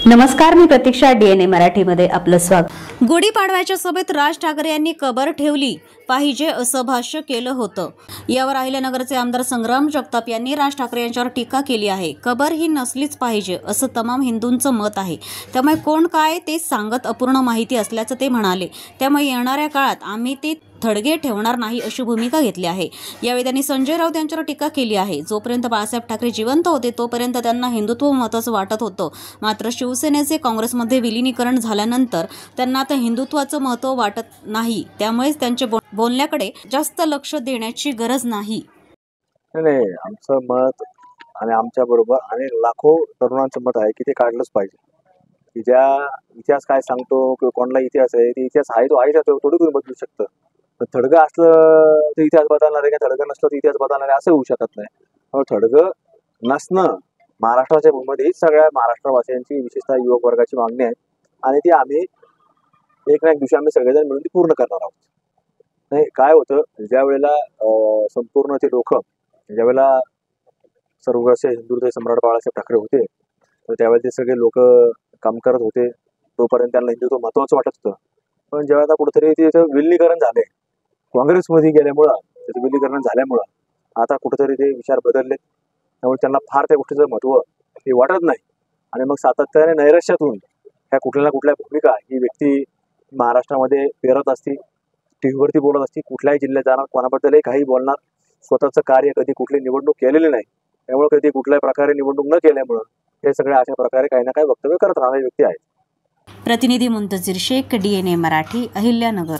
नमस्कार, मी प्रतीक्षा. DNA मराठीमध्ये आपलं स्वागत. गुढीपाडव्याच्या सभेत राज ठाकरे यांनी कबर ठेवली पाहिजे असं भाष्य केलं होतं. यावर अहिल्यानगरचे आमदार संग्राम जगताप यांनी राज ठाकरे यांच्यावर टीका केली आहे. कबर ही नसलीच पाहिजे असं तमाम हिंदूंचं मत आहे. त्यामुळे कोण काय ते सांगत अपूर्ण माहिती असल्याचं ते म्हणाले. त्यामुळे येणाऱ्या काळात आम्ही ते थडगे ठेवणार नाही अशी भूमिका घेतली आहे. यावेळी त्यांनी संजय राऊत यांच्यावर टीका केली आहे. जोपर्यंत बाळासाहेब ठाकरे जिवंत होते तोपर्यंत त्यांना हिंदुत्व महत्त्वाचं वाटत होतं. मात्र शिवसेनेचे काँग्रेसमध्ये विलिनीकरण झाल्यानंतर त्यांना आता हिंदुत्वाचं महत्त्व वाटत नाही. त्यामुळेच त्यांचे बोलण्याकडे जास्त लक्ष देण्याची गरज नाही. नाही, आमचं मत आणि आमच्या बरोबर आणि लाखो तरुणांचं मत आहे की ते काढलंच पाहिजे. की ज्या इतिहास काय सांगतो किंवा कोणाला इतिहास आहे, ते इतिहास आहे तो आहे, थोडी कोणी बदलू शकतं. पण थडगं असलं तर इतिहास बदलणार आहे, का थडगं नसलं तर इतिहास बदलणार आहे असं होऊ शकत नाही. त्यामुळे थडगं नसणं महाराष्ट्राच्या भूमीमध्ये हीच सगळ्या महाराष्ट्रवासियांची, विशेषतः युवक वर्गाची मागणी आहे आणि ती आम्ही एक ना एक दिवशी आम्ही सगळेजण मिळून ती पूर्ण करणार आहोत. नाही, काय होतं, ज्या वेळेला संपूर्ण ते लोक, ज्यावेळेला सर्वस्य हिंदुत्व सम्राट बाळासाहेब ठाकरे होते, तर त्यावेळेला ते सगळे लोक काम करत होते. तोपर्यंत त्यांना हिंदुत्व महत्त्वाचं वाटत होतं. पण जेव्हा कुठेतरी त्याचं विलिनीकरण झाले, काँग्रेसमध्ये गेल्यामुळं, त्याचं विलिनीकरण झाल्यामुळं आता कुठेतरी ते विचार बदलले. त्यामुळे त्यांना फार त्या गोष्टीचं महत्त्व हे वाटत नाही. आणि मग सातत्याने नैराश्यातून ह्या कुठल्या ना कुठल्या भूमिका ही व्यक्ती महाराष्ट्रामध्ये पेरत असती, टीव्हीवरती बोलत असती, कुठल्याही जिल्ह्यात जाणार, कोणाबद्दलही काही बोलणार. स्वतःचं कार्य कधी कुठली निवडणूक केलेली नाही, त्यामुळे कधी कुठल्याही प्रकारे निवडणूक न केल्यामुळं हे सगळे अशा प्रकारे काही ना काही वक्तव्य करत राहणारे व्यक्ती आहेत. प्रतिनिधी मुंतजीर शेख, DNA मराठी, अहिल्यानगर.